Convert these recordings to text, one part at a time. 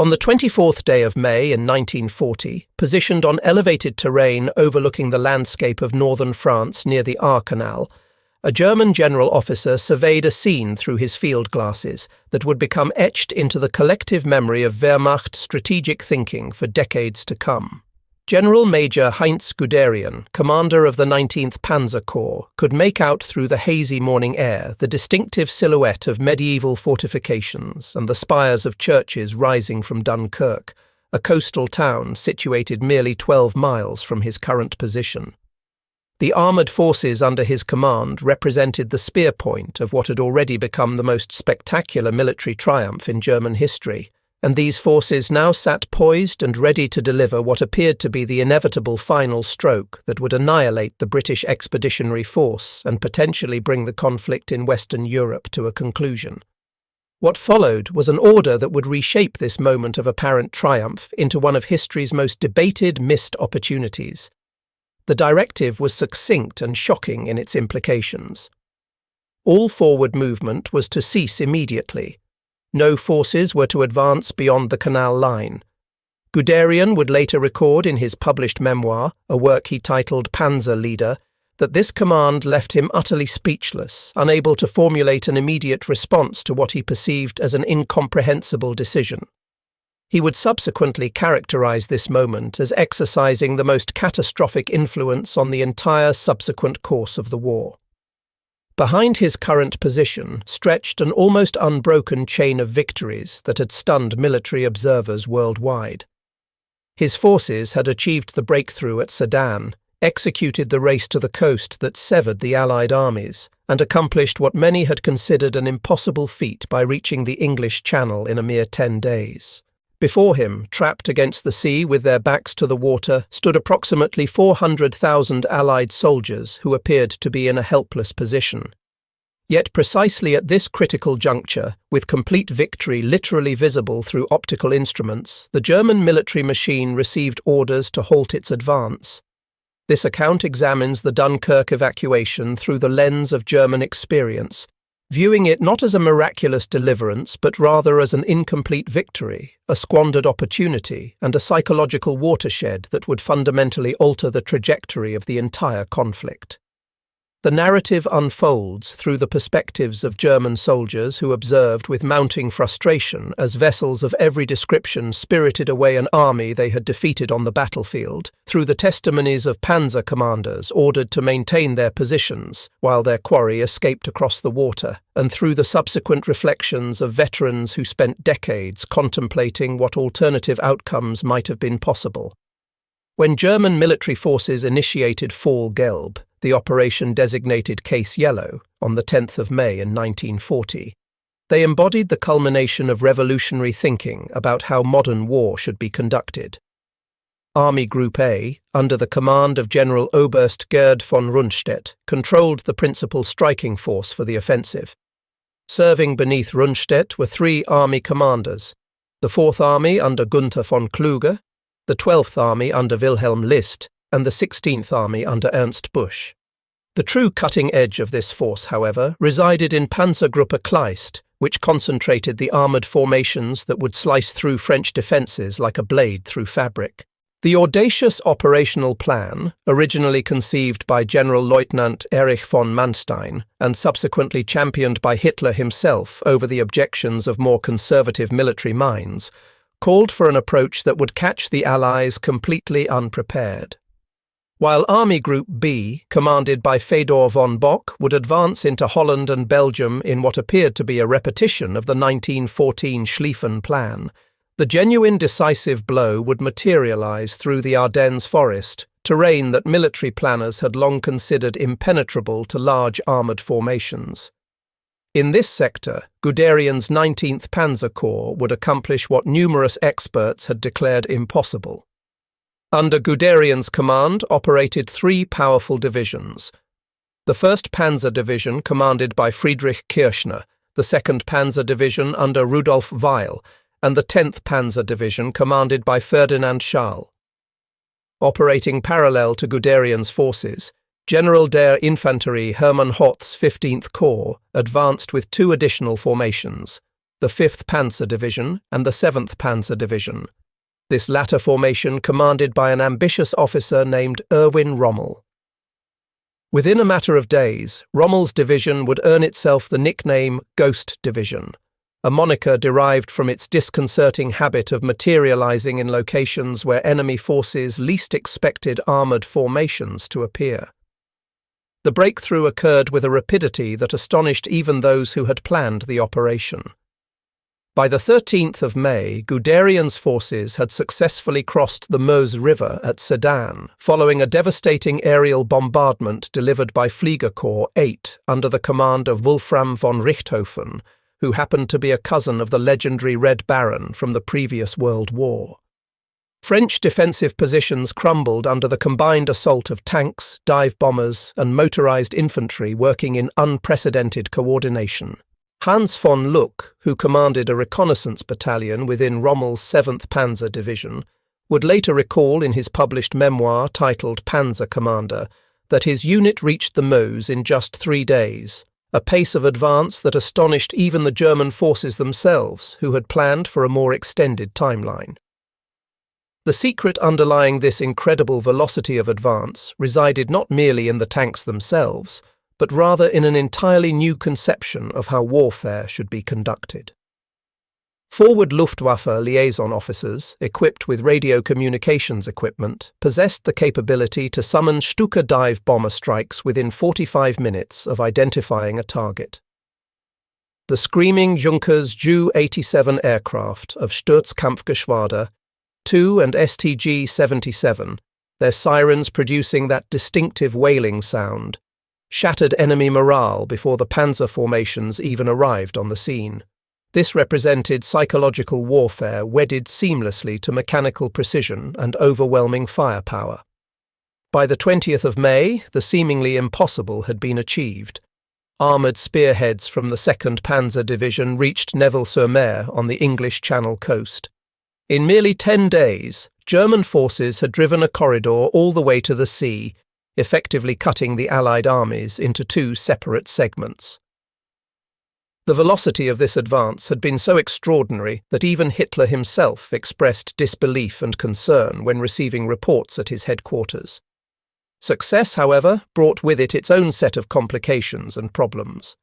On the 24th day of May in 1940, positioned on elevated terrain overlooking the landscape of northern France near the Aar Canal, a German general officer surveyed a scene through his field glasses that would become etched into the collective memory of Wehrmacht strategic thinking for decades to come. General Major Heinz Guderian, commander of the 19th Panzer Corps, could make out through the hazy morning air the distinctive silhouette of medieval fortifications and the spires of churches rising from Dunkirk, a coastal town situated merely 12 miles from his current position. The armoured forces under his command represented the spear point of what had already become the most spectacular military triumph in German history, and these forces now sat poised and ready to deliver what appeared to be the inevitable final stroke that would annihilate the British Expeditionary Force and potentially bring the conflict in Western Europe to a conclusion. What followed was an order that would reshape this moment of apparent triumph into one of history's most debated missed opportunities. The directive was succinct and shocking in its implications. All forward movement was to cease immediately. No forces were to advance beyond the canal line. Guderian would later record in his published memoir, a work he titled Panzer Leader, that this command left him utterly speechless, unable to formulate an immediate response to what he perceived as an incomprehensible decision. He would subsequently characterize this moment as exercising the most catastrophic influence on the entire subsequent course of the war. Behind his current position stretched an almost unbroken chain of victories that had stunned military observers worldwide. His forces had achieved the breakthrough at Sedan, executed the race to the coast that severed the Allied armies, and accomplished what many had considered an impossible feat by reaching the English Channel in a mere 10 days. Before him, trapped against the sea with their backs to the water, stood approximately 400,000 Allied soldiers who appeared to be in a helpless position. Yet precisely at this critical juncture, with complete victory literally visible through optical instruments, the German military machine received orders to halt its advance. This account examines the Dunkirk evacuation through the lens of German experience, viewing it not as a miraculous deliverance but rather as an incomplete victory, a squandered opportunity, and a psychological watershed that would fundamentally alter the trajectory of the entire conflict. The narrative unfolds through the perspectives of German soldiers who observed with mounting frustration as vessels of every description spirited away an army they had defeated on the battlefield, through the testimonies of panzer commanders ordered to maintain their positions while their quarry escaped across the water, and through the subsequent reflections of veterans who spent decades contemplating what alternative outcomes might have been possible. When German military forces initiated Fall Gelb, the operation designated Case Yellow, on the 10th of May in 1940, they embodied the culmination of revolutionary thinking about how modern war should be conducted. Army Group A, under the command of General Oberst Gerd von Rundstedt, controlled the principal striking force for the offensive. Serving beneath Rundstedt were 3 army commanders: the 4th Army under Gunther von Kluge, the 12th Army under Wilhelm List, and the 16th Army under Ernst Busch. The true cutting edge of this force, however, resided in Panzergruppe Kleist, which concentrated the armoured formations that would slice through French defences like a blade through fabric. The audacious operational plan, originally conceived by Generalleutnant Erich von Manstein and subsequently championed by Hitler himself over the objections of more conservative military minds, called for an approach that would catch the Allies completely unprepared. While Army Group B, commanded by Fedor von Bock, would advance into Holland and Belgium in what appeared to be a repetition of the 1914 Schlieffen Plan, the genuine decisive blow would materialize through the Ardennes forest, terrain that military planners had long considered impenetrable to large armoured formations. In this sector, Guderian's 19th Panzer Corps would accomplish what numerous experts had declared impossible. Under Guderian's command operated 3 powerful divisions. The 1st Panzer Division commanded by Friedrich Kirchner, the 2nd Panzer Division under Rudolf Weil, and the 10th Panzer Division commanded by Ferdinand Schall. Operating parallel to Guderian's forces, General der Infanterie Hermann Hoth's 15th Corps advanced with 2 additional formations. the 5th Panzer Division and the 7th Panzer Division, this latter formation commanded by an ambitious officer named Erwin Rommel. Within a matter of days, Rommel's division would earn itself the nickname Ghost Division, a moniker derived from its disconcerting habit of materializing in locations where enemy forces least expected armored formations to appear. The breakthrough occurred with a rapidity that astonished even those who had planned the operation. By the 13th of May, Guderian's forces had successfully crossed the Meuse River at Sedan, following a devastating aerial bombardment delivered by Fliegerkorps 8 under the command of Wolfram von Richthofen, who happened to be a cousin of the legendary Red Baron from the previous World War. French defensive positions crumbled under the combined assault of tanks, dive bombers, and motorized infantry working in unprecedented coordination. Hans von Luck, who commanded a reconnaissance battalion within Rommel's 7th Panzer Division, would later recall in his published memoir titled Panzer Commander that his unit reached the Meuse in just 3 days, a pace of advance that astonished even the German forces themselves, who had planned for a more extended timeline. The secret underlying this incredible velocity of advance resided not merely in the tanks themselves, but rather in an entirely new conception of how warfare should be conducted. Forward Luftwaffe liaison officers, equipped with radio communications equipment, possessed the capability to summon Stuka dive bomber strikes within 45 minutes of identifying a target. The screaming Junkers Ju-87 aircraft of Sturzkampfgeschwader 2 and STG-77, their sirens producing that distinctive wailing sound, shattered enemy morale before the panzer formations even arrived on the scene. This represented psychological warfare wedded seamlessly to mechanical precision and overwhelming firepower. By the 20th of May, the seemingly impossible had been achieved. Armoured spearheads from the 2nd Panzer Division reached Neville-sur-Mer on the English Channel coast. In merely 10 days, German forces had driven a corridor all the way to the sea, effectively cutting the Allied armies into 2 separate segments. The velocity of this advance had been so extraordinary that even Hitler himself expressed disbelief and concern when receiving reports at his headquarters. Success, however, brought with it its own set of complications and problems.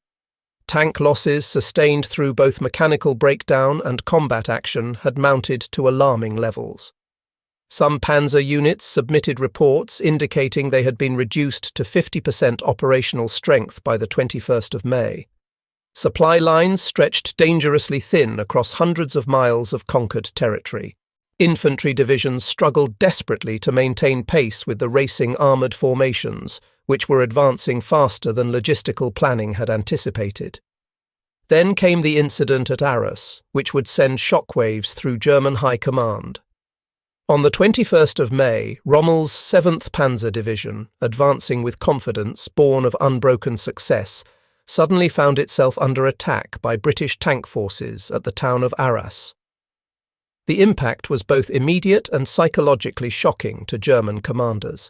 Tank losses sustained through both mechanical breakdown and combat action had mounted to alarming levels. Some panzer units submitted reports indicating they had been reduced to 50% operational strength by the 21st of May. Supply lines stretched dangerously thin across hundreds of miles of conquered territory. Infantry divisions struggled desperately to maintain pace with the racing armoured formations, which were advancing faster than logistical planning had anticipated. Then came the incident at Arras, which would send shockwaves through German high command. On the 21st of May, Rommel's 7th Panzer Division, advancing with confidence born of unbroken success, suddenly found itself under attack by British tank forces at the town of Arras. The impact was both immediate and psychologically shocking to German commanders.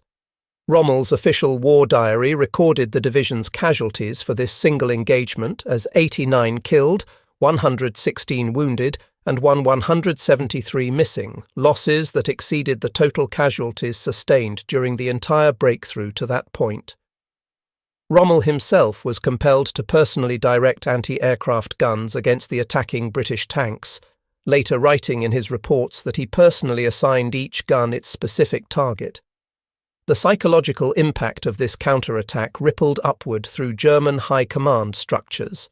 Rommel's official war diary recorded the division's casualties for this single engagement as 89 killed, 116 wounded, and 173 missing, losses that exceeded the total casualties sustained during the entire breakthrough to that point. Rommel himself was compelled to personally direct anti-aircraft guns against the attacking British tanks, later writing in his reports that he personally assigned each gun its specific target. The psychological impact of this counterattack rippled upward through German high command structures.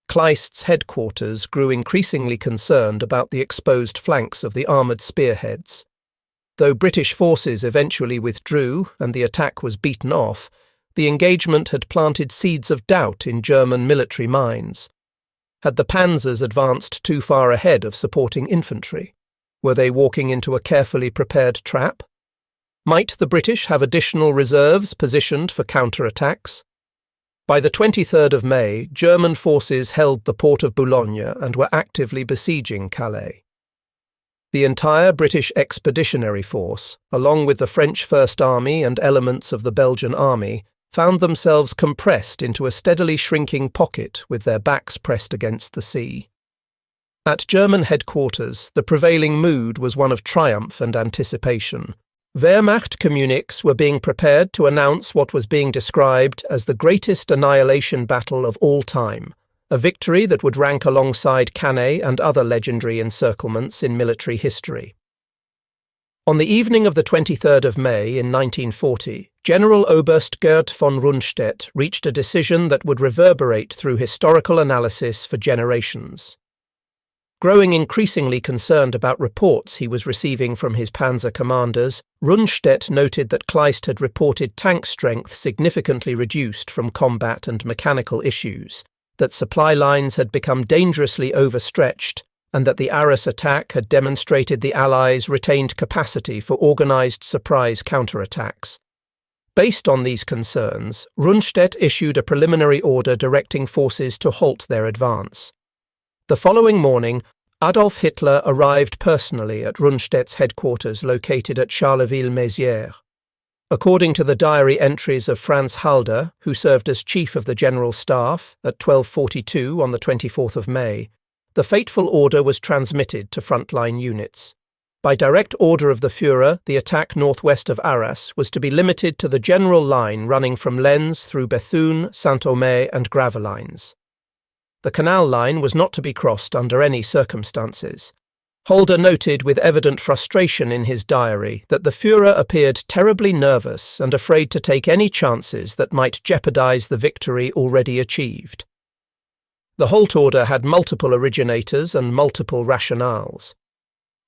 Kleist's headquarters grew increasingly concerned about the exposed flanks of the armoured spearheads. Though British forces eventually withdrew and the attack was beaten off, the engagement had planted seeds of doubt in German military minds. Had the panzers advanced too far ahead of supporting infantry? Were they walking into a carefully prepared trap? Might the British have additional reserves positioned for counterattacks? By the 23rd of May, German forces held the port of Boulogne and were actively besieging Calais. The entire British expeditionary force, along with the French First Army and elements of the Belgian Army, found themselves compressed into a steadily shrinking pocket with their backs pressed against the sea. At German headquarters, the prevailing mood was one of triumph and anticipation. Wehrmacht communiques were being prepared to announce what was being described as the greatest annihilation battle of all time, a victory that would rank alongside Cannae and other legendary encirclements in military history. On the evening of the 23rd of May in 1940, General Oberst Gerd von Rundstedt reached a decision that would reverberate through historical analysis for generations. Growing increasingly concerned about reports he was receiving from his panzer commanders, Rundstedt noted that Kleist had reported tank strength significantly reduced from combat and mechanical issues, that supply lines had become dangerously overstretched, and that the Arras attack had demonstrated the Allies' retained capacity for organised surprise counterattacks. Based on these concerns, Rundstedt issued a preliminary order directing forces to halt their advance. The following morning, Adolf Hitler arrived personally at Rundstedt's headquarters located at Charleville-Mézières. According to the diary entries of Franz Halder, who served as chief of the General Staff, at 12:42 on the 24th of May, the fateful order was transmitted to frontline units. By direct order of the Führer, the attack northwest of Arras was to be limited to the general line running from Lens through Bethune, Saint-Omer and Gravelines. The canal line was not to be crossed under any circumstances. Halder noted with evident frustration in his diary that the Führer appeared terribly nervous and afraid to take any chances that might jeopardize the victory already achieved. The halt order had multiple originators and multiple rationales.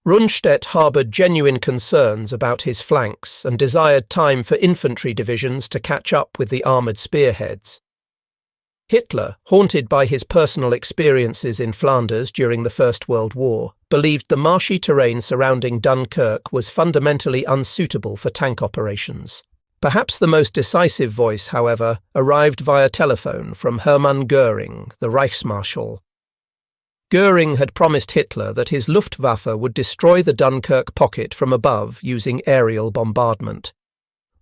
Rundstedt harboured genuine concerns about his flanks and desired time for infantry divisions to catch up with the armoured spearheads. Hitler, haunted by his personal experiences in Flanders during the First World War, believed the marshy terrain surrounding Dunkirk was fundamentally unsuitable for tank operations. Perhaps the most decisive voice, however, arrived via telephone from Hermann Göring, the Reichsmarschall. Göring had promised Hitler that his Luftwaffe would destroy the Dunkirk pocket from above using aerial bombardment.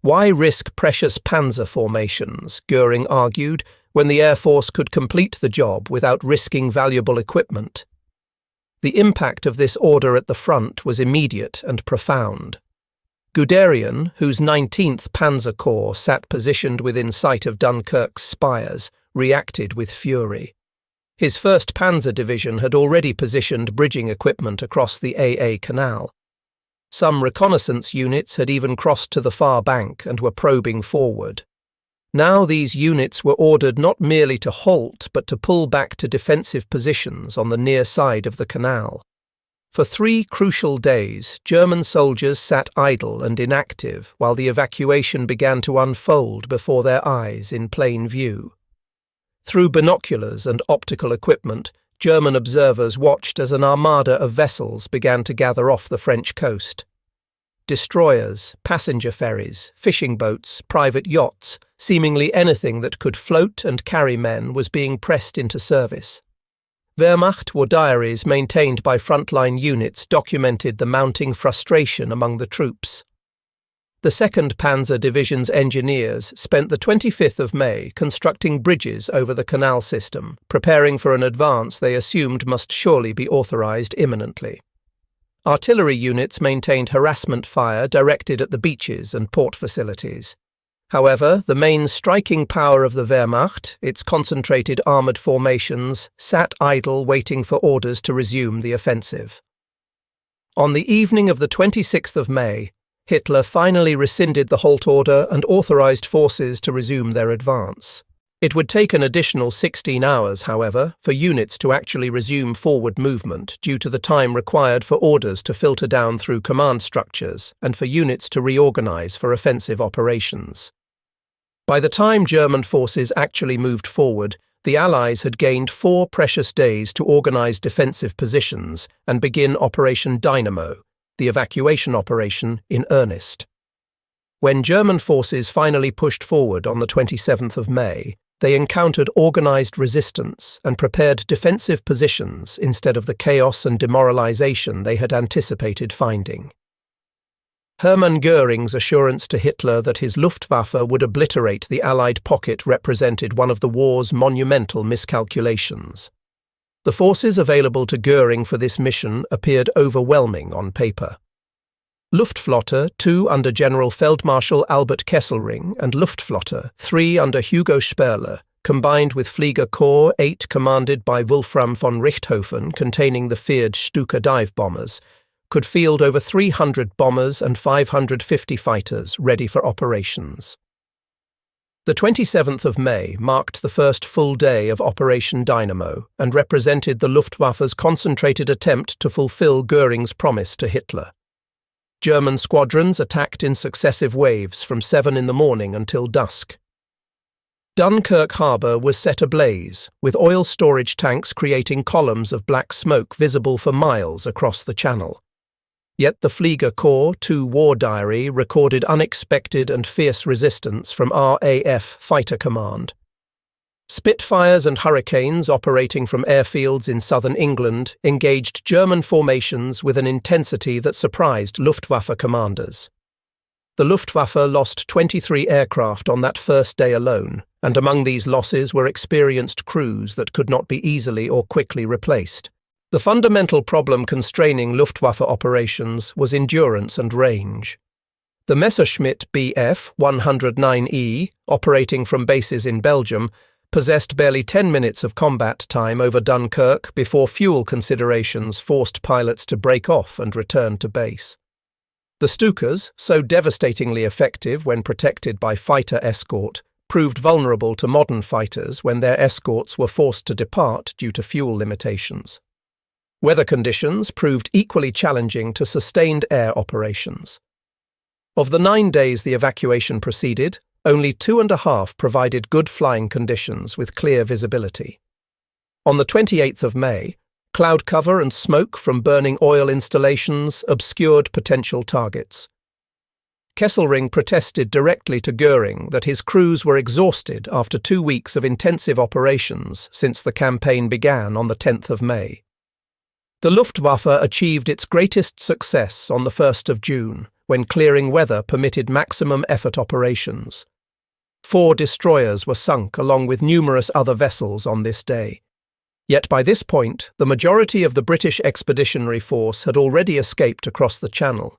Why risk precious panzer formations, Göring argued, when the Air Force could complete the job without risking valuable equipment? The impact of this order at the front was immediate and profound. Guderian, whose 19th Panzer Corps sat positioned within sight of Dunkirk's spires, reacted with fury. His 1st Panzer Division had already positioned bridging equipment across the AA Canal. Some reconnaissance units had even crossed to the far bank and were probing forward. Now these units were ordered not merely to halt, but to pull back to defensive positions on the near side of the canal. For 3 crucial days, German soldiers sat idle and inactive while the evacuation began to unfold before their eyes in plain view. Through binoculars and optical equipment, German observers watched as an armada of vessels began to gather off the French coast. Destroyers, passenger ferries, fishing boats, private yachts, seemingly anything that could float and carry men was being pressed into service. Wehrmacht war diaries maintained by frontline units documented the mounting frustration among the troops. The 2nd Panzer Division's engineers spent the 25th of May constructing bridges over the canal system, preparing for an advance they assumed must surely be authorized imminently. Artillery units maintained harassment fire directed at the beaches and port facilities. However, the main striking power of the Wehrmacht, its concentrated armoured formations, sat idle waiting for orders to resume the offensive. On the evening of the 26th of May, Hitler finally rescinded the halt order and authorized forces to resume their advance. It would take an additional 16 hours, however, for units to actually resume forward movement due to the time required for orders to filter down through command structures and for units to reorganize for offensive operations. By the time German forces actually moved forward, the Allies had gained 4 precious days to organize defensive positions and begin Operation Dynamo, the evacuation operation, in earnest. When German forces finally pushed forward on the 27th of May, they encountered organized resistance and prepared defensive positions instead of the chaos and demoralization they had anticipated finding. Hermann Göring's assurance to Hitler that his Luftwaffe would obliterate the Allied pocket represented one of the war's monumental miscalculations. The forces available to Göring for this mission appeared overwhelming on paper. Luftflotte 2 under General Feldmarschall Albert Kesselring and Luftflotte 3 under Hugo Sperle, combined with Fliegerkorps 8 commanded by Wolfram von Richthofen containing the feared Stuka dive bombers, could field over 300 bombers and 550 fighters ready for operations. The 27th of May marked the first full day of Operation Dynamo and represented the Luftwaffe's concentrated attempt to fulfill Göring's promise to Hitler. German squadrons attacked in successive waves from 7 in the morning until dusk. Dunkirk harbour was set ablaze, with oil storage tanks creating columns of black smoke visible for miles across the channel. Yet the Fliegerkorps 2 war diary recorded unexpected and fierce resistance from RAF Fighter Command. Spitfires and Hurricanes operating from airfields in southern England engaged German formations with an intensity that surprised Luftwaffe commanders. The Luftwaffe lost 23 aircraft on that first day alone, and among these losses were experienced crews that could not be easily or quickly replaced. The fundamental problem constraining Luftwaffe operations was endurance and range. The Messerschmitt Bf 109E, operating from bases in Belgium, possessed barely 10 minutes of combat time over Dunkirk before fuel considerations forced pilots to break off and return to base. The Stukas, so devastatingly effective when protected by fighter escort, proved vulnerable to modern fighters when their escorts were forced to depart due to fuel limitations. Weather conditions proved equally challenging to sustained air operations. Of the 9 days the evacuation proceeded, only 2.5 provided good flying conditions with clear visibility. On the 28th of May, cloud cover and smoke from burning oil installations obscured potential targets. Kesselring protested directly to Göring that his crews were exhausted after 2 weeks of intensive operations since the campaign began on the 10th of May. The Luftwaffe achieved its greatest success on the 1st of June, when clearing weather permitted maximum effort operations. 4 destroyers were sunk along with numerous other vessels on this day. Yet by this point, the majority of the British Expeditionary Force had already escaped across the Channel.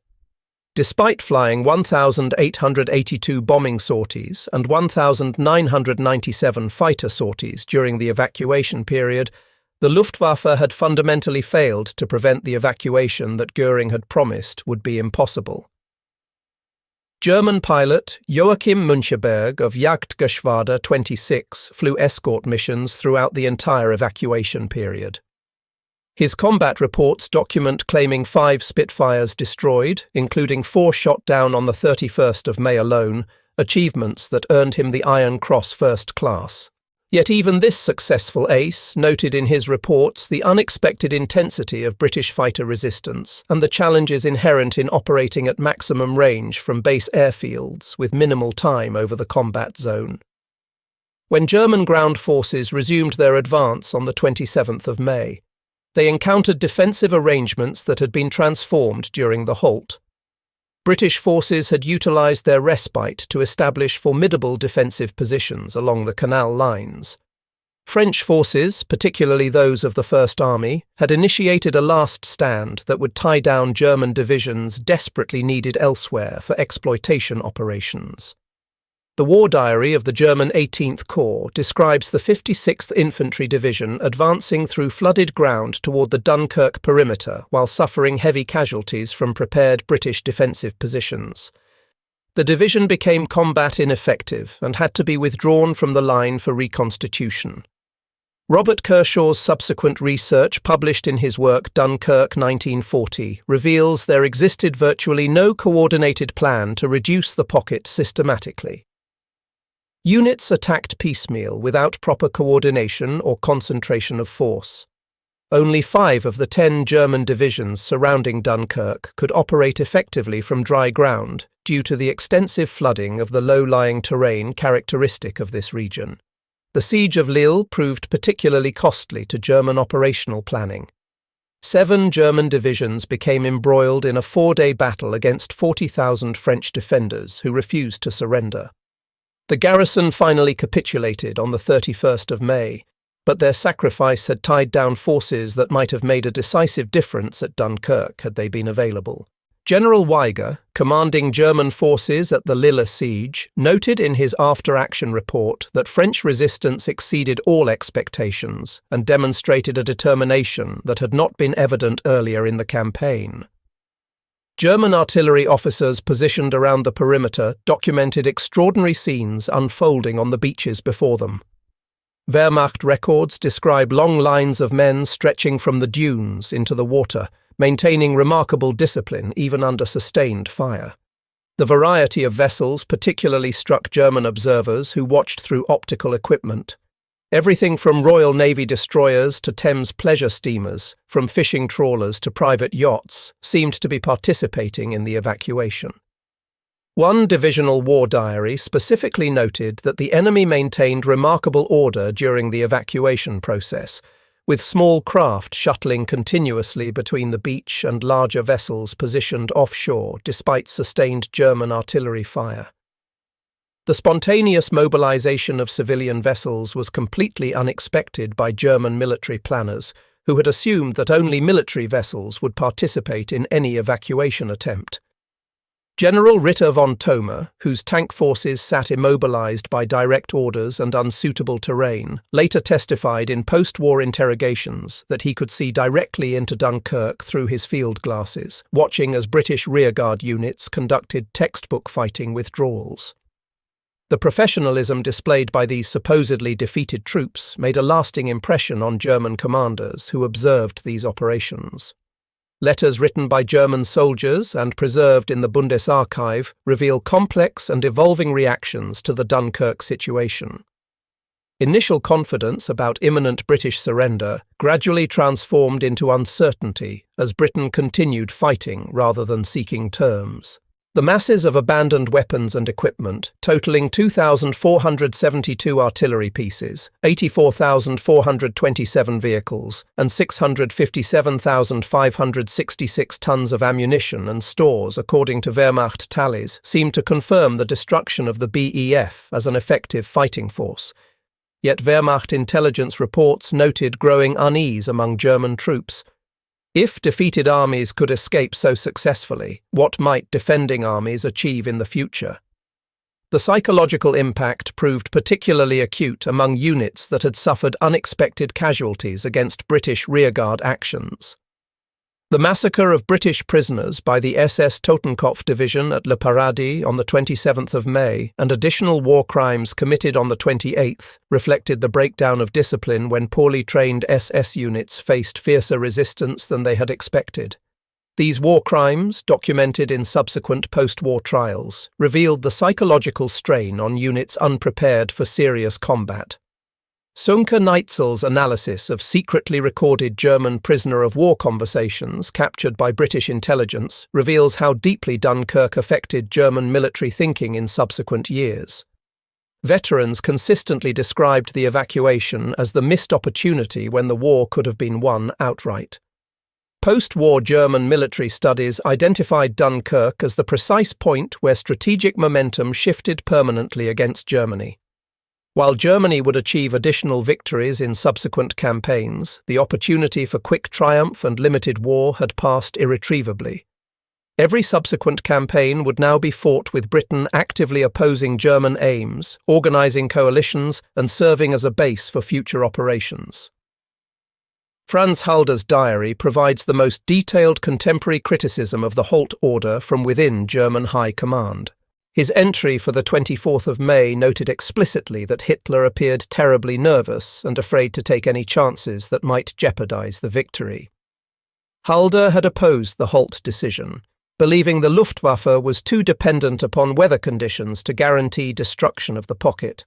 Despite flying 1,882 bombing sorties and 1,997 fighter sorties during the evacuation period, the Luftwaffe had fundamentally failed to prevent the evacuation that Göring had promised would be impossible. German pilot Joachim Müncheberg of Jagdgeschwader 26 flew escort missions throughout the entire evacuation period. His combat reports document claiming 5 Spitfires destroyed, including 4 shot down on the 31st of May alone, achievements that earned him the Iron Cross First Class. Yet even this successful ace noted in his reports the unexpected intensity of British fighter resistance and the challenges inherent in operating at maximum range from base airfields with minimal time over the combat zone. When German ground forces resumed their advance on the 27th of May, they encountered defensive arrangements that had been transformed during the halt. British forces had utilised their respite to establish formidable defensive positions along the canal lines. French forces, particularly those of the First Army, had initiated a last stand that would tie down German divisions desperately needed elsewhere for exploitation operations. The war diary of the German 18th Corps describes the 56th Infantry Division advancing through flooded ground toward the Dunkirk perimeter while suffering heavy casualties from prepared British defensive positions. The division became combat ineffective and had to be withdrawn from the line for reconstitution. Robert Kershaw's subsequent research, published in his work Dunkirk 1940, reveals there existed virtually no coordinated plan to reduce the pocket systematically. Units attacked piecemeal without proper coordination or concentration of force. Only 5 of the 10 German divisions surrounding Dunkirk could operate effectively from dry ground due to the extensive flooding of the low-lying terrain characteristic of this region. The siege of Lille proved particularly costly to German operational planning. 7 German divisions became embroiled in a 4-day battle against 40,000 French defenders who refused to surrender. The garrison finally capitulated on the 31st of May, but their sacrifice had tied down forces that might have made a decisive difference at Dunkirk had they been available. General Weiger, commanding German forces at the Lille siege, noted in his after-action report that French resistance exceeded all expectations and demonstrated a determination that had not been evident earlier in the campaign. German artillery officers positioned around the perimeter documented extraordinary scenes unfolding on the beaches before them. Wehrmacht records describe long lines of men stretching from the dunes into the water, maintaining remarkable discipline even under sustained fire. The variety of vessels particularly struck German observers who watched through optical equipment. Everything from Royal Navy destroyers to Thames pleasure steamers, from fishing trawlers to private yachts, seemed to be participating in the evacuation. One divisional war diary specifically noted that the enemy maintained remarkable order during the evacuation process, with small craft shuttling continuously between the beach and larger vessels positioned offshore despite sustained German artillery fire. The spontaneous mobilization of civilian vessels was completely unexpected by German military planners, who had assumed that only military vessels would participate in any evacuation attempt. General Ritter von Thoma, whose tank forces sat immobilized by direct orders and unsuitable terrain, later testified in post-war interrogations that he could see directly into Dunkirk through his field glasses, watching as British rearguard units conducted textbook fighting withdrawals. The professionalism displayed by these supposedly defeated troops made a lasting impression on German commanders who observed these operations. Letters written by German soldiers and preserved in the Bundesarchive reveal complex and evolving reactions to the Dunkirk situation. Initial confidence about imminent British surrender gradually transformed into uncertainty as Britain continued fighting rather than seeking terms. The masses of abandoned weapons and equipment, totaling 2,472 artillery pieces, 84,427 vehicles, and 657,566 tons of ammunition and stores according to Wehrmacht tallies, seemed to confirm the destruction of the BEF as an effective fighting force. Yet Wehrmacht intelligence reports noted growing unease among German troops. If defeated armies could escape so successfully, what might defending armies achieve in the future? The psychological impact proved particularly acute among units that had suffered unexpected casualties against British rearguard actions. The massacre of British prisoners by the SS Totenkopf Division at Le Paradis on the 27th of May and additional war crimes committed on the 28th reflected the breakdown of discipline when poorly trained SS units faced fiercer resistance than they had expected. These war crimes, documented in subsequent post-war trials, revealed the psychological strain on units unprepared for serious combat. Sönke Neitzel's analysis of secretly recorded German prisoner-of-war conversations captured by British intelligence reveals how deeply Dunkirk affected German military thinking in subsequent years. Veterans consistently described the evacuation as the missed opportunity when the war could have been won outright. Post-war German military studies identified Dunkirk as the precise point where strategic momentum shifted permanently against Germany. While Germany would achieve additional victories in subsequent campaigns, the opportunity for quick triumph and limited war had passed irretrievably. Every subsequent campaign would now be fought with Britain actively opposing German aims, organising coalitions, and serving as a base for future operations. Franz Halder's diary provides the most detailed contemporary criticism of the Halt order from within German High Command. His entry for the 24th of May noted explicitly that Hitler appeared terribly nervous and afraid to take any chances that might jeopardize the victory. Halder had opposed the Halt decision, believing the Luftwaffe was too dependent upon weather conditions to guarantee destruction of the pocket.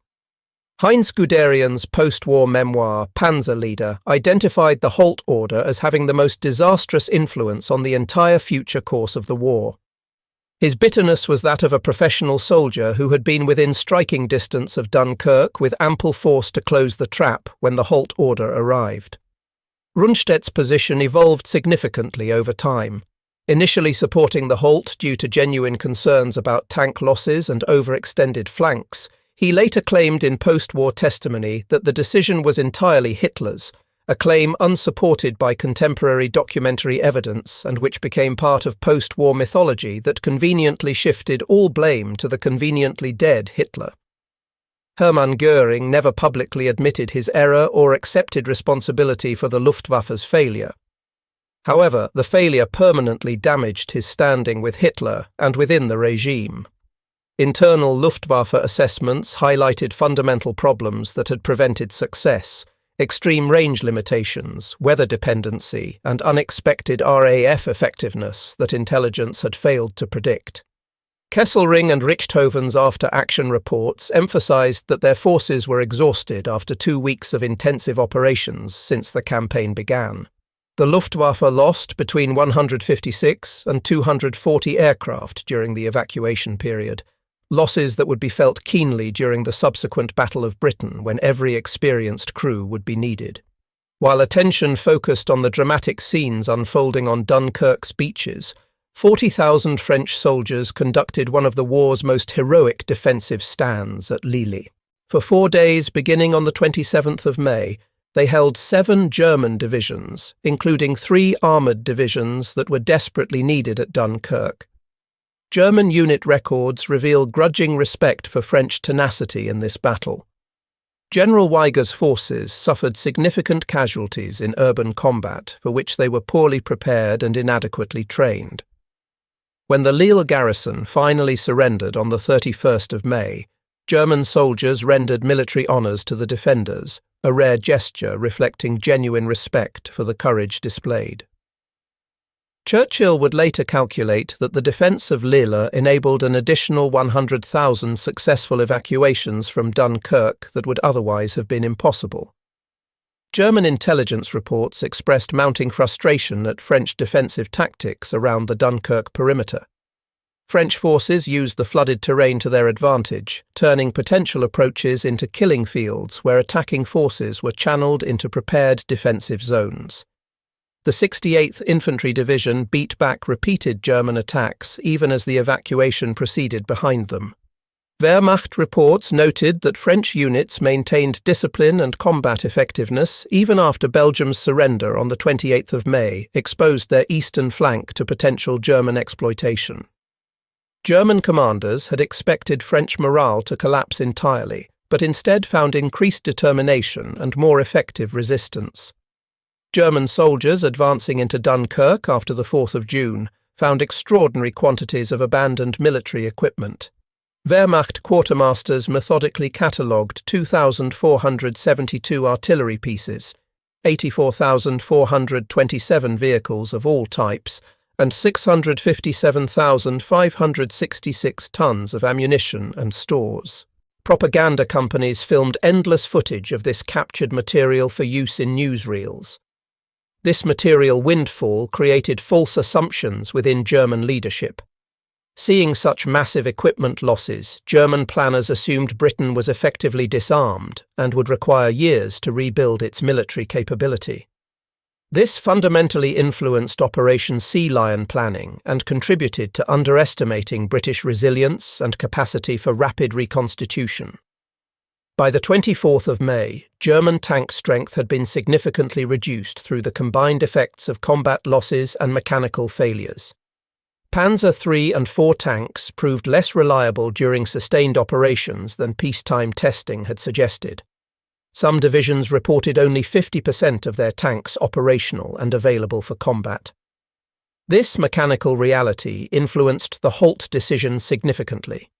Heinz Guderian's post-war memoir, Panzer Leader, identified the Halt order as having the most disastrous influence on the entire future course of the war. His bitterness was that of a professional soldier who had been within striking distance of Dunkirk with ample force to close the trap when the Halt order arrived. Rundstedt's position evolved significantly over time. Initially supporting the Halt due to genuine concerns about tank losses and overextended flanks, He later claimed in post-war testimony that the decision was entirely Hitler's, a claim unsupported by contemporary documentary evidence and which became part of post-war mythology that conveniently shifted all blame to the conveniently dead Hitler. Hermann Göring never publicly admitted his error or accepted responsibility for the Luftwaffe's failure. However, the failure permanently damaged his standing with Hitler and within the regime. Internal Luftwaffe assessments highlighted fundamental problems that had prevented success: extreme range limitations, weather dependency, and unexpected RAF effectiveness that intelligence had failed to predict. Kesselring and Richthoven's after-action reports emphasized that their forces were exhausted after 2 weeks of intensive operations since the campaign began. The Luftwaffe lost between 156 and 240 aircraft during the evacuation period, losses that would be felt keenly during the subsequent Battle of Britain when every experienced crew would be needed. While attention focused on the dramatic scenes unfolding on Dunkirk's beaches, 40,000 French soldiers conducted one of the war's most heroic defensive stands at Lille. For 4 days, beginning on the 27th of May, they held 7 German divisions, including 3 armoured divisions that were desperately needed at Dunkirk. German unit records reveal grudging respect for French tenacity in this battle. General Weiger's forces suffered significant casualties in urban combat for which they were poorly prepared and inadequately trained. When the Lille garrison finally surrendered on the 31st of May, German soldiers rendered military honours to the defenders, a rare gesture reflecting genuine respect for the courage displayed. Churchill would later calculate that the defence of Lille enabled an additional 100,000 successful evacuations from Dunkirk that would otherwise have been impossible. German intelligence reports expressed mounting frustration at French defensive tactics around the Dunkirk perimeter. French forces used the flooded terrain to their advantage, turning potential approaches into killing fields where attacking forces were channeled into prepared defensive zones. The 68th Infantry Division beat back repeated German attacks even as the evacuation proceeded behind them. Wehrmacht reports noted that French units maintained discipline and combat effectiveness even after Belgium's surrender on the 28th of May exposed their eastern flank to potential German exploitation. German commanders had expected French morale to collapse entirely, but instead found increased determination and more effective resistance. German soldiers advancing into Dunkirk after the 4th of June found extraordinary quantities of abandoned military equipment. Wehrmacht quartermasters methodically catalogued 2,472 artillery pieces, 84,427 vehicles of all types, and 657,566 tons of ammunition and stores. Propaganda companies filmed endless footage of this captured material for use in newsreels. This material windfall created false assumptions within German leadership. Seeing such massive equipment losses, German planners assumed Britain was effectively disarmed and would require years to rebuild its military capability. This fundamentally influenced Operation Sea Lion planning and contributed to underestimating British resilience and capacity for rapid reconstitution. By the 24th of May, German tank strength had been significantly reduced through the combined effects of combat losses and mechanical failures. Panzer III and IV tanks proved less reliable during sustained operations than peacetime testing had suggested. Some divisions reported only 50% of their tanks operational and available for combat. This mechanical reality influenced the Halt decision significantly.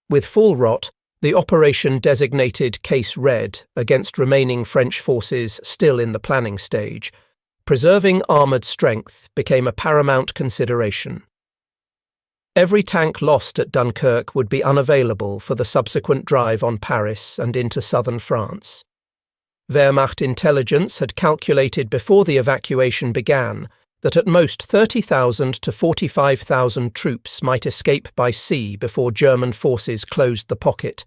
With full rot, the operation designated Case Red against remaining French forces still in the planning stage. Preserving armoured strength became a paramount consideration. Every tank lost at Dunkirk would be unavailable for the subsequent drive on Paris and into southern France. Wehrmacht intelligence had calculated before the evacuation began that at most 30,000 to 45,000 troops might escape by sea before German forces closed the pocket.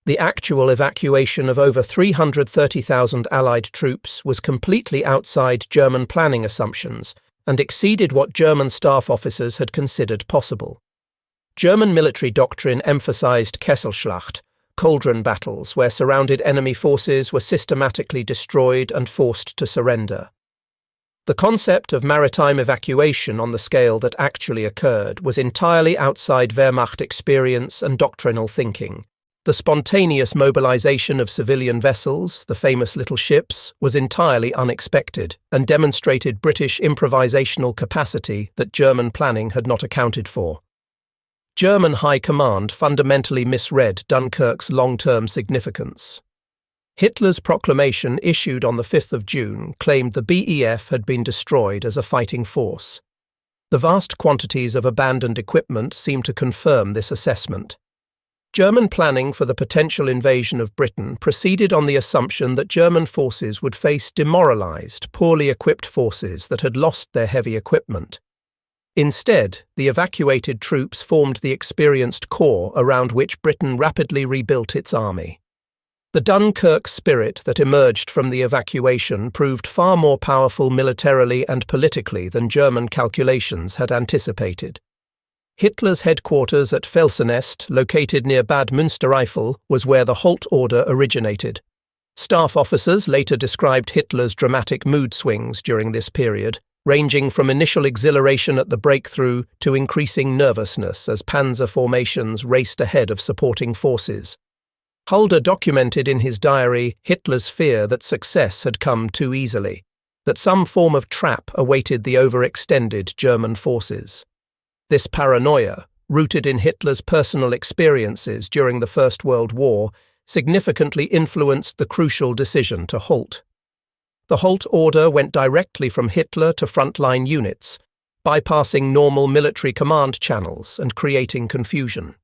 The actual evacuation of over 330,000 Allied troops was completely outside German planning assumptions and exceeded what German staff officers had considered possible. German military doctrine emphasized Kesselschlacht, cauldron battles where surrounded enemy forces were systematically destroyed and forced to surrender. The concept of maritime evacuation on the scale that actually occurred was entirely outside Wehrmacht experience and doctrinal thinking. The spontaneous mobilization of civilian vessels, the famous little ships, was entirely unexpected and demonstrated British improvisational capacity that German planning had not accounted for. German High Command fundamentally misread Dunkirk's long-term significance. Hitler's proclamation issued on the 5th of June claimed the BEF had been destroyed as a fighting force. The vast quantities of abandoned equipment seemed to confirm this assessment. German planning for the potential invasion of Britain proceeded on the assumption that German forces would face demoralized, poorly equipped forces that had lost their heavy equipment. Instead, the evacuated troops formed the experienced core around which Britain rapidly rebuilt its army. The Dunkirk spirit that emerged from the evacuation proved far more powerful militarily and politically than German calculations had anticipated. Hitler's headquarters at Felsenest, located near Bad Münstereifel, was where the Halt order originated. Staff officers later described Hitler's dramatic mood swings during this period, ranging from initial exhilaration at the breakthrough to increasing nervousness as panzer formations raced ahead of supporting forces. Halder documented in his diary Hitler's fear that success had come too easily, that some form of trap awaited the overextended German forces. This paranoia, rooted in Hitler's personal experiences during the First World War, significantly influenced the crucial decision to halt. The Halt order went directly from Hitler to frontline units, bypassing normal military command channels and creating confusion.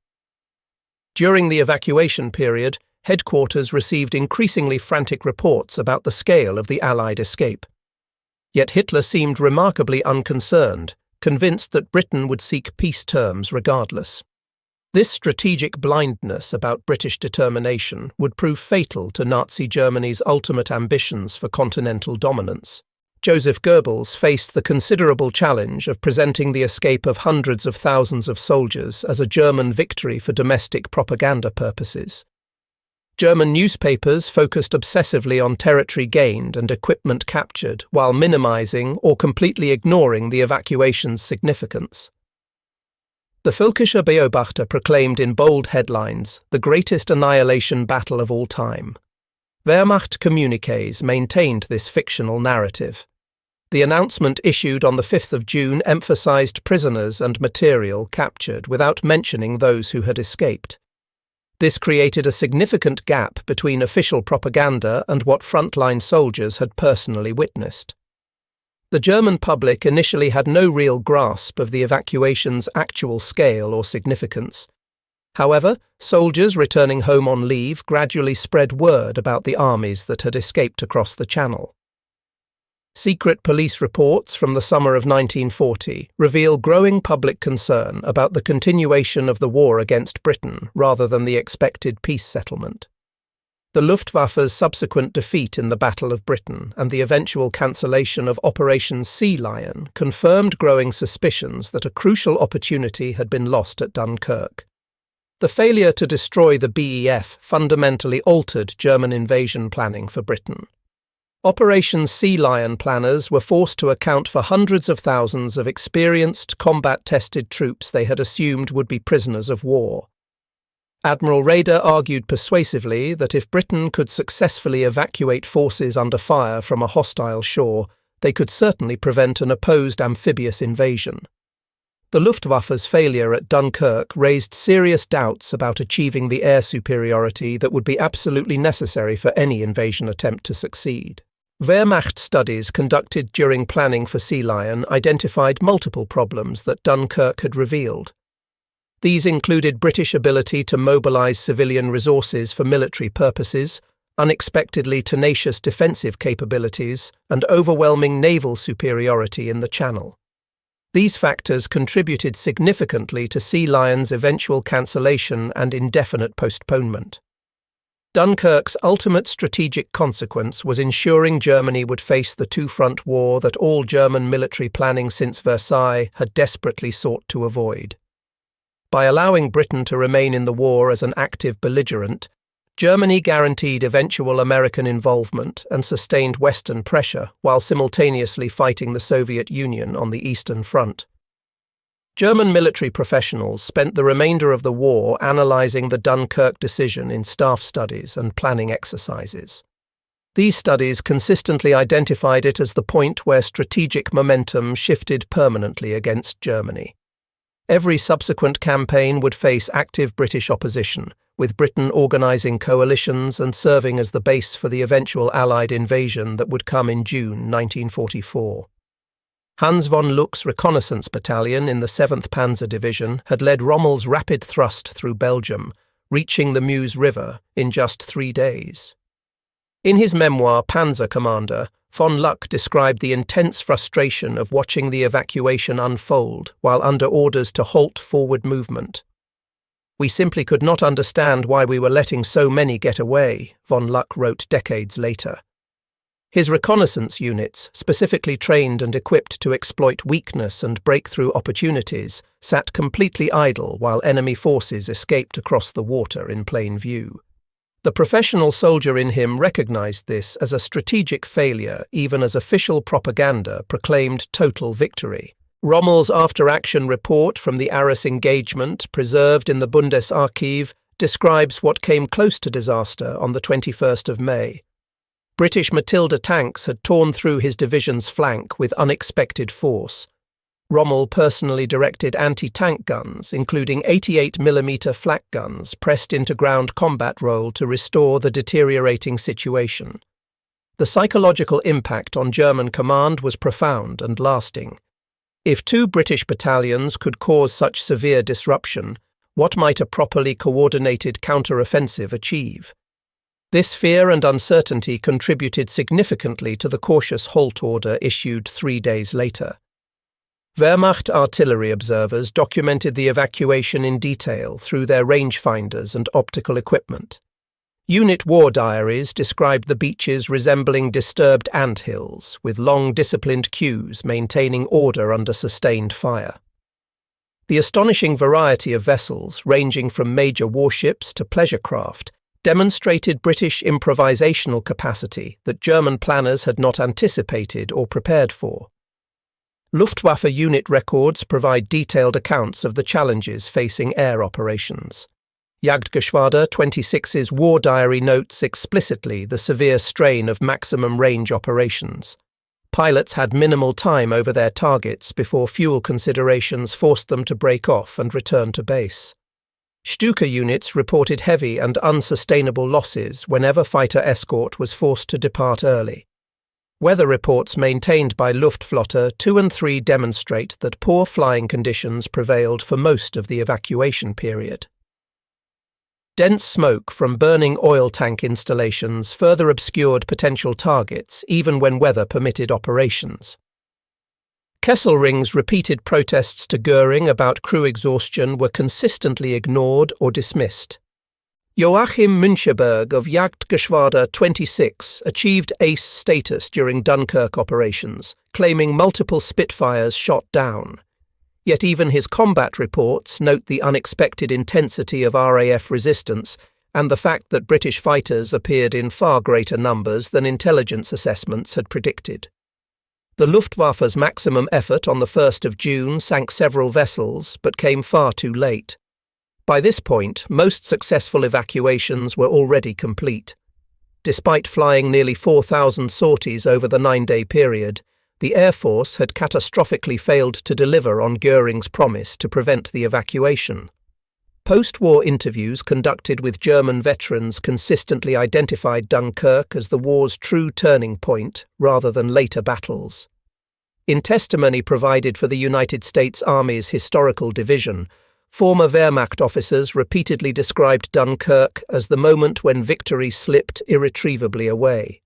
During the evacuation period, headquarters received increasingly frantic reports about the scale of the Allied escape. Yet Hitler seemed remarkably unconcerned, convinced that Britain would seek peace terms regardless. This strategic blindness about British determination would prove fatal to Nazi Germany's ultimate ambitions for continental dominance. Joseph Goebbels faced the considerable challenge of presenting the escape of hundreds of thousands of soldiers as a German victory for domestic propaganda purposes. German newspapers focused obsessively on territory gained and equipment captured while minimizing or completely ignoring the evacuation's significance. The Völkischer Beobachter proclaimed in bold headlines the greatest annihilation battle of all time. Wehrmacht communiques maintained this fictional narrative. The announcement issued on the 5th of June emphasized prisoners and material captured without mentioning those who had escaped. This created a significant gap between official propaganda and what frontline soldiers had personally witnessed. The German public initially had no real grasp of the evacuation's actual scale or significance. However, soldiers returning home on leave gradually spread word about the armies that had escaped across the Channel. Secret police reports from the summer of 1940 reveal growing public concern about the continuation of the war against Britain rather than the expected peace settlement. The Luftwaffe's subsequent defeat in the Battle of Britain and the eventual cancellation of Operation Sea Lion confirmed growing suspicions that a crucial opportunity had been lost at Dunkirk. The failure to destroy the BEF fundamentally altered German invasion planning for Britain. Operation Sea Lion planners were forced to account for hundreds of thousands of experienced, combat-tested troops they had assumed would be prisoners of war. Admiral Raeder argued persuasively that if Britain could successfully evacuate forces under fire from a hostile shore, they could certainly prevent an opposed amphibious invasion. The Luftwaffe's failure at Dunkirk raised serious doubts about achieving the air superiority that would be absolutely necessary for any invasion attempt to succeed. Wehrmacht studies conducted during planning for Sea Lion identified multiple problems that Dunkirk had revealed. These included British ability to mobilize civilian resources for military purposes, unexpectedly tenacious defensive capabilities, and overwhelming naval superiority in the Channel. These factors contributed significantly to Sea Lion's eventual cancellation and indefinite postponement. Dunkirk's ultimate strategic consequence was ensuring Germany would face the two-front war that all German military planning since Versailles had desperately sought to avoid. By allowing Britain to remain in the war as an active belligerent, Germany guaranteed eventual American involvement and sustained Western pressure while simultaneously fighting the Soviet Union on the Eastern Front. German military professionals spent the remainder of the war analyzing the Dunkirk decision in staff studies and planning exercises. These studies consistently identified it as the point where strategic momentum shifted permanently against Germany. Every subsequent campaign would face active British opposition, with Britain organising coalitions and serving as the base for the eventual Allied invasion that would come in June 1944. Hans von Luck's reconnaissance battalion in the 7th Panzer Division had led Rommel's rapid thrust through Belgium, reaching the Meuse River in just 3 days. In his memoir Panzer Commander, von Luck described the intense frustration of watching the evacuation unfold while under orders to halt forward movement. "We simply could not understand why we were letting so many get away," von Luck wrote decades later. His reconnaissance units, specifically trained and equipped to exploit weakness and breakthrough opportunities, sat completely idle while enemy forces escaped across the water in plain view. The professional soldier in him recognized this as a strategic failure, even as official propaganda proclaimed total victory. Rommel's after-action report from the Arras engagement, preserved in the Bundesarchiv, describes what came close to disaster on the 21st of May. British Matilda tanks had torn through his division's flank with unexpected force. Rommel personally directed anti-tank guns, including 88mm flak guns, pressed into ground combat role to restore the deteriorating situation. The psychological impact on German command was profound and lasting. If 2 British battalions could cause such severe disruption, what might a properly coordinated counter-offensive achieve? This fear and uncertainty contributed significantly to the cautious halt order issued 3 days later. Wehrmacht artillery observers documented the evacuation in detail through their rangefinders and optical equipment. Unit war diaries described the beaches resembling disturbed anthills, with long disciplined queues maintaining order under sustained fire. The astonishing variety of vessels, ranging from major warships to pleasure craft, demonstrated British improvisational capacity that German planners had not anticipated or prepared for. Luftwaffe unit records provide detailed accounts of the challenges facing air operations. Jagdgeschwader 26's war diary notes explicitly the severe strain of maximum range operations. Pilots had minimal time over their targets before fuel considerations forced them to break off and return to base. Stuka units reported heavy and unsustainable losses whenever fighter escort was forced to depart early. Weather reports maintained by Luftflotte 2 and 3 demonstrate that poor flying conditions prevailed for most of the evacuation period. Dense smoke from burning oil tank installations further obscured potential targets, even when weather permitted operations. Kesselring's repeated protests to Göring about crew exhaustion were consistently ignored or dismissed. Joachim Müncheberg of Jagdgeschwader 26 achieved ace status during Dunkirk operations, claiming multiple Spitfires shot down. Yet even his combat reports note the unexpected intensity of RAF resistance and the fact that British fighters appeared in far greater numbers than intelligence assessments had predicted. The Luftwaffe's maximum effort on the 1st of June sank several vessels, but came far too late. By this point, most successful evacuations were already complete. Despite flying nearly 4,000 sorties over the 9-day period, the Air Force had catastrophically failed to deliver on Göring's promise to prevent the evacuation. Post-war interviews conducted with German veterans consistently identified Dunkirk as the war's true turning point rather than later battles. In testimony provided for the United States Army's Historical Division, former Wehrmacht officers repeatedly described Dunkirk as the moment when victory slipped irretrievably away.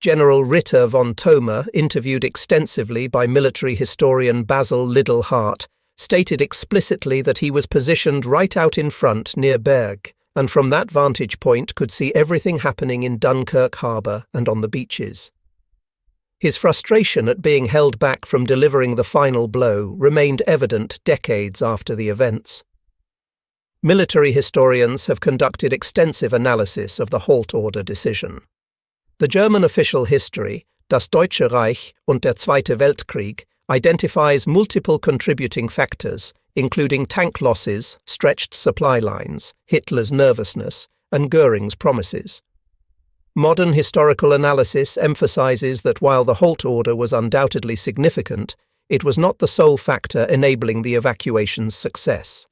General Ritter von Thoma, interviewed extensively by military historian Basil Liddell-Hart, stated explicitly that he was positioned right out in front near Berg, and from that vantage point could see everything happening in Dunkirk harbour and on the beaches. His frustration at being held back from delivering the final blow remained evident decades after the events. Military historians have conducted extensive analysis of the Halt Order decision. The German official history, Das Deutsche Reich und der Zweite Weltkrieg, identifies multiple contributing factors, including tank losses, stretched supply lines, Hitler's nervousness, and Göring's promises. Modern historical analysis emphasizes that while the Halt Order was undoubtedly significant, it was not the sole factor enabling the evacuation's success.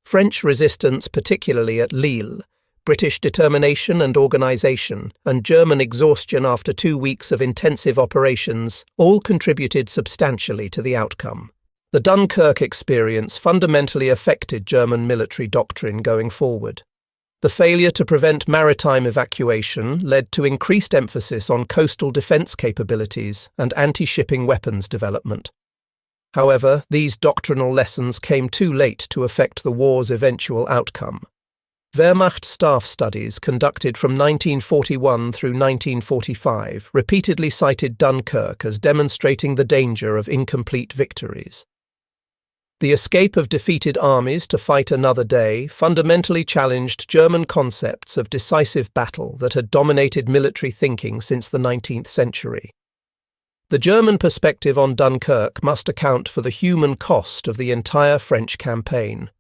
French resistance, particularly at Lille, British determination and organisation, and German exhaustion after 2 weeks of intensive operations all contributed substantially to the outcome. The Dunkirk experience fundamentally affected German military doctrine going forward. The failure to prevent maritime evacuation led to increased emphasis on coastal defence capabilities and anti-shipping weapons development. However, these doctrinal lessons came too late to affect the war's eventual outcome. Wehrmacht staff studies conducted from 1941 through 1945 repeatedly cited Dunkirk as demonstrating the danger of incomplete victories. The escape of defeated armies to fight another day fundamentally challenged German concepts of decisive battle that had dominated military thinking since the 19th century. The German perspective on Dunkirk must account for the human cost of the entire French campaign.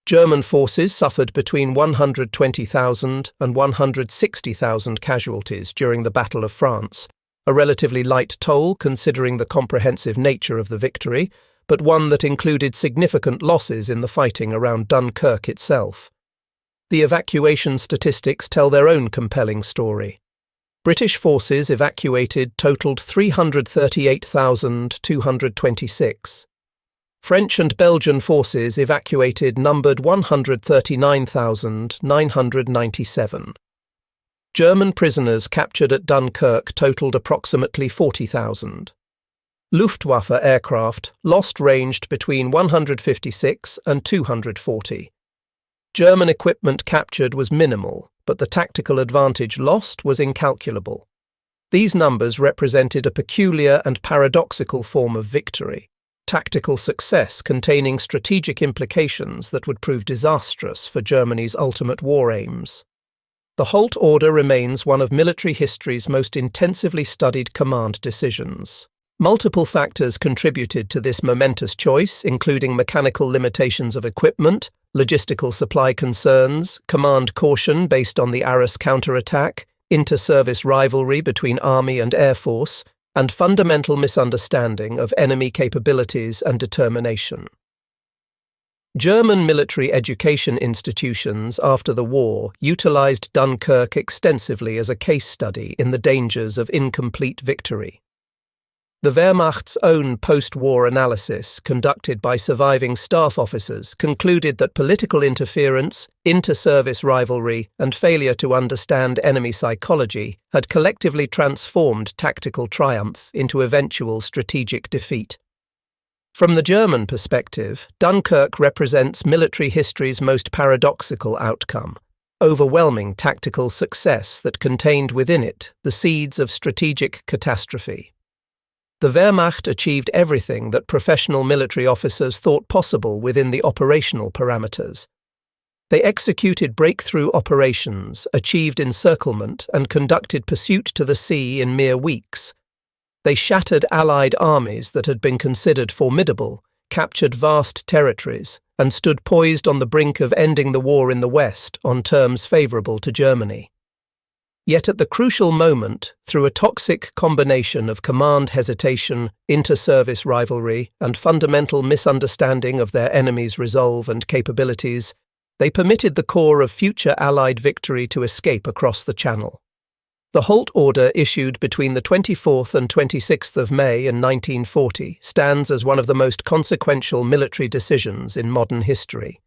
German forces suffered between 120,000 and 160,000 casualties during the Battle of France, a relatively light toll considering the comprehensive nature of the victory, but one that included significant losses in the fighting around Dunkirk itself. The evacuation statistics tell their own compelling story. British forces evacuated totaled 338,226. French and Belgian forces evacuated numbered 139,997. German prisoners captured at Dunkirk totaled approximately 40,000. Luftwaffe aircraft lost ranged between 156 and 240. German equipment captured was minimal, but the tactical advantage lost was incalculable. These numbers represented a peculiar and paradoxical form of victory, tactical success containing strategic implications that would prove disastrous for Germany's ultimate war aims. The Halt Order remains one of military history's most intensively studied command decisions. Multiple factors contributed to this momentous choice, including mechanical limitations of equipment, logistical supply concerns, command caution based on the Arras counterattack, inter-service rivalry between Army and Air Force, and fundamental misunderstanding of enemy capabilities and determination. German military education institutions after the war utilized Dunkirk extensively as a case study in the dangers of incomplete victory. The Wehrmacht's own post-war analysis, conducted by surviving staff officers, concluded that political interference, inter-service rivalry, and failure to understand enemy psychology had collectively transformed tactical triumph into eventual strategic defeat. From the German perspective, Dunkirk represents military history's most paradoxical outcome, overwhelming tactical success that contained within it the seeds of strategic catastrophe. The Wehrmacht achieved everything that professional military officers thought possible within the operational parameters. They executed breakthrough operations, achieved encirclement, and conducted pursuit to the sea in mere weeks. They shattered Allied armies that had been considered formidable, captured vast territories, and stood poised on the brink of ending the war in the West on terms favourable to Germany. Yet at the crucial moment, through a toxic combination of command hesitation, inter-service rivalry, and fundamental misunderstanding of their enemy's resolve and capabilities, they permitted the core of future Allied victory to escape across the Channel. The Halt Order issued between the 24th and 26th of May in 1940 stands as one of the most consequential military decisions in modern history.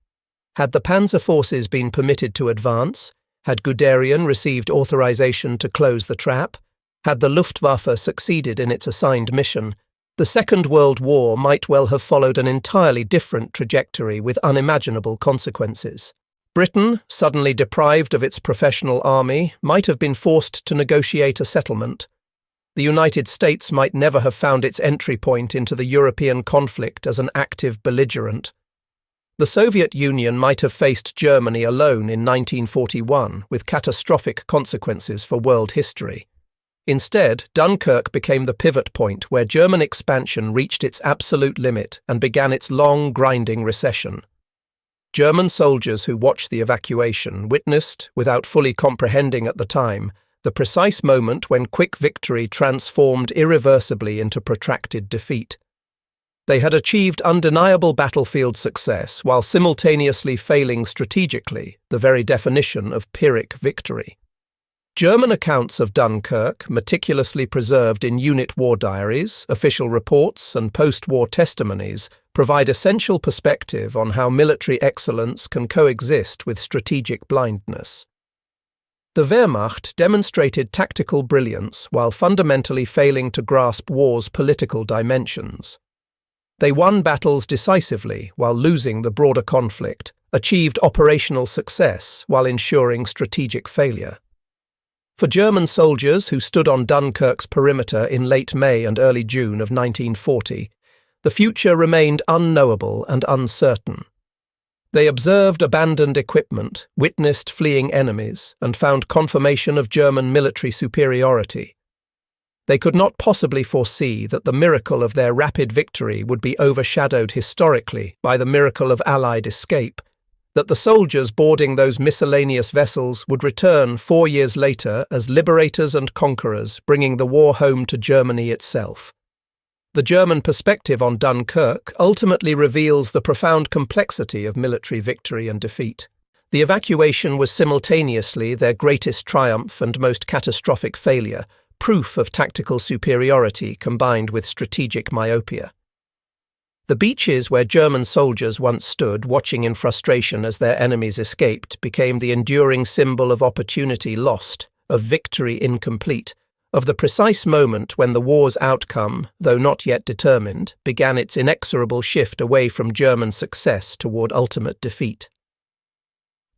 Had the Panzer forces been permitted to advance, had Guderian received authorization to close the trap, had the Luftwaffe succeeded in its assigned mission, the Second World War might well have followed an entirely different trajectory with unimaginable consequences. Britain, suddenly deprived of its professional army, might have been forced to negotiate a settlement. The United States might never have found its entry point into the European conflict as an active belligerent. The Soviet Union might have faced Germany alone in 1941 with catastrophic consequences for world history. Instead, Dunkirk became the pivot point where German expansion reached its absolute limit and began its long, grinding recession. German soldiers who watched the evacuation witnessed, without fully comprehending at the time, the precise moment when quick victory transformed irreversibly into protracted defeat. They had achieved undeniable battlefield success while simultaneously failing strategically, the very definition of Pyrrhic victory. German accounts of Dunkirk, meticulously preserved in unit war diaries, official reports, and post-war testimonies, provide essential perspective on how military excellence can coexist with strategic blindness. The Wehrmacht demonstrated tactical brilliance while fundamentally failing to grasp war's political dimensions. They won battles decisively while losing the broader conflict, achieved operational success while ensuring strategic failure. For German soldiers who stood on Dunkirk's perimeter in late May and early June of 1940, the future remained unknowable and uncertain. They observed abandoned equipment, witnessed fleeing enemies, and found confirmation of German military superiority. They could not possibly foresee that the miracle of their rapid victory would be overshadowed historically by the miracle of Allied escape, that the soldiers boarding those miscellaneous vessels would return 4 years later as liberators and conquerors, bringing the war home to Germany itself. The German perspective on Dunkirk ultimately reveals the profound complexity of military victory and defeat. The evacuation was simultaneously their greatest triumph and most catastrophic failure, proof of tactical superiority combined with strategic myopia. The beaches where German soldiers once stood watching in frustration as their enemies escaped became the enduring symbol of opportunity lost, of victory incomplete, of the precise moment when the war's outcome, though not yet determined, began its inexorable shift away from German success toward ultimate defeat.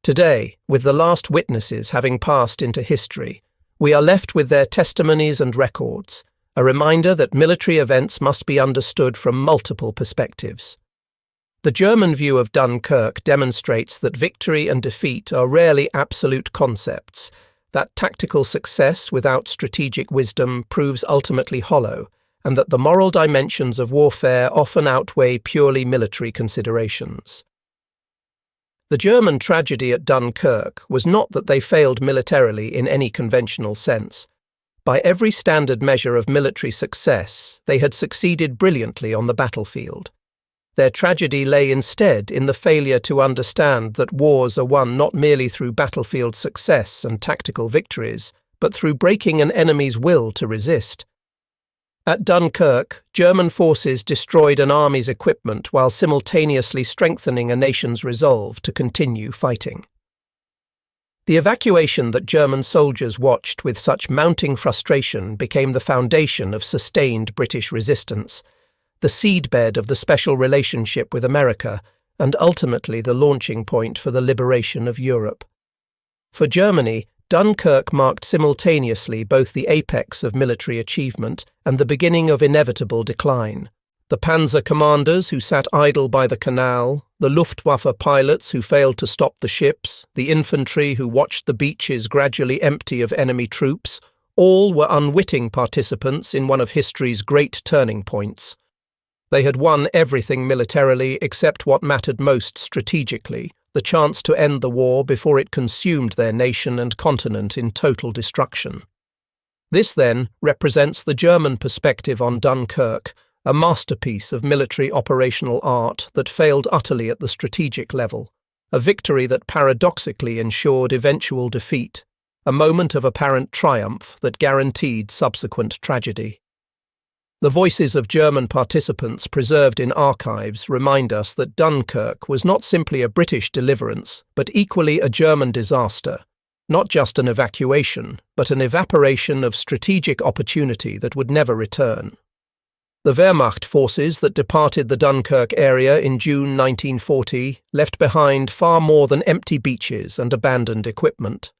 Today, with the last witnesses having passed into history, we are left with their testimonies and records, a reminder that military events must be understood from multiple perspectives. The German view of Dunkirk demonstrates that victory and defeat are rarely absolute concepts, that tactical success without strategic wisdom proves ultimately hollow, and that the moral dimensions of warfare often outweigh purely military considerations. The German tragedy at Dunkirk was not that they failed militarily in any conventional sense. By every standard measure of military success, they had succeeded brilliantly on the battlefield. Their tragedy lay instead in the failure to understand that wars are won not merely through battlefield success and tactical victories, but through breaking an enemy's will to resist. At Dunkirk, German forces destroyed an army's equipment while simultaneously strengthening a nation's resolve to continue fighting. The evacuation that German soldiers watched with such mounting frustration became the foundation of sustained British resistance, the seedbed of the special relationship with America, and ultimately the launching point for the liberation of Europe. For Germany, Dunkirk marked simultaneously both the apex of military achievement and the beginning of inevitable decline. The panzer commanders who sat idle by the canal, the Luftwaffe pilots who failed to stop the ships, the infantry who watched the beaches gradually empty of enemy troops, all were unwitting participants in one of history's great turning points. They had won everything militarily except what mattered most strategically, the chance to end the war before it consumed their nation and continent in total destruction. This, then, represents the German perspective on Dunkirk, a masterpiece of military operational art that failed utterly at the strategic level, a victory that paradoxically ensured eventual defeat, a moment of apparent triumph that guaranteed subsequent tragedy. The voices of German participants preserved in archives remind us that Dunkirk was not simply a British deliverance, but equally a German disaster, not just an evacuation, but an evaporation of strategic opportunity that would never return. The Wehrmacht forces that departed the Dunkirk area in June 1940 left behind far more than empty beaches and abandoned equipment.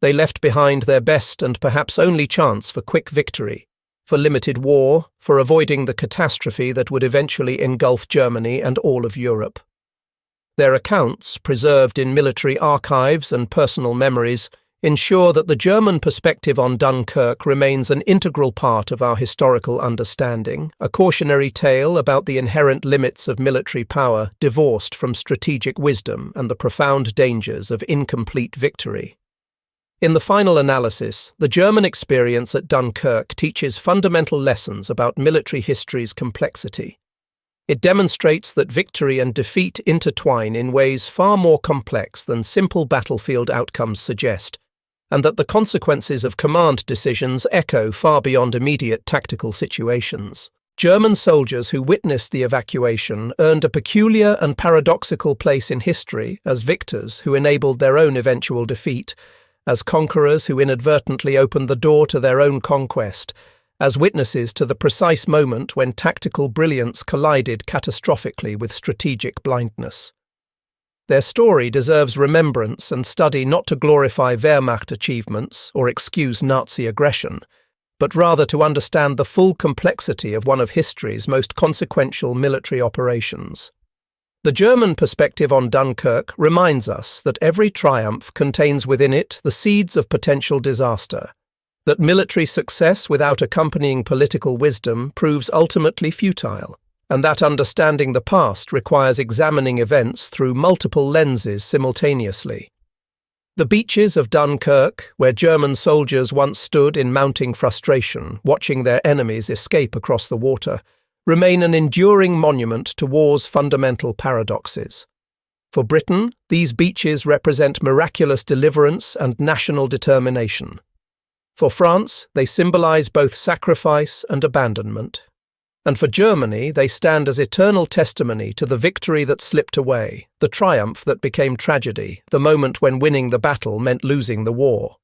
They left behind their best and perhaps only chance for quick victory, for limited war, for avoiding the catastrophe that would eventually engulf Germany and all of Europe. Their accounts, preserved in military archives and personal memories, ensure that the German perspective on Dunkirk remains an integral part of our historical understanding, a cautionary tale about the inherent limits of military power divorced from strategic wisdom and the profound dangers of incomplete victory. In the final analysis, the German experience at Dunkirk teaches fundamental lessons about military history's complexity. It demonstrates that victory and defeat intertwine in ways far more complex than simple battlefield outcomes suggest, and that the consequences of command decisions echo far beyond immediate tactical situations. German soldiers who witnessed the evacuation earned a peculiar and paradoxical place in history as victors who enabled their own eventual defeat, as conquerors who inadvertently opened the door to their own conquest, as witnesses to the precise moment when tactical brilliance collided catastrophically with strategic blindness. Their story deserves remembrance and study not to glorify Wehrmacht achievements or excuse Nazi aggression, but rather to understand the full complexity of one of history's most consequential military operations. The German perspective on Dunkirk reminds us that every triumph contains within it the seeds of potential disaster, that military success without accompanying political wisdom proves ultimately futile, and that understanding the past requires examining events through multiple lenses simultaneously. The beaches of Dunkirk, where German soldiers once stood in mounting frustration, watching their enemies escape across the water, remain an enduring monument to war's fundamental paradoxes. For Britain, these beaches represent miraculous deliverance and national determination. For France, they symbolize both sacrifice and abandonment. And for Germany, they stand as eternal testimony to the victory that slipped away, the triumph that became tragedy, the moment when winning the battle meant losing the war.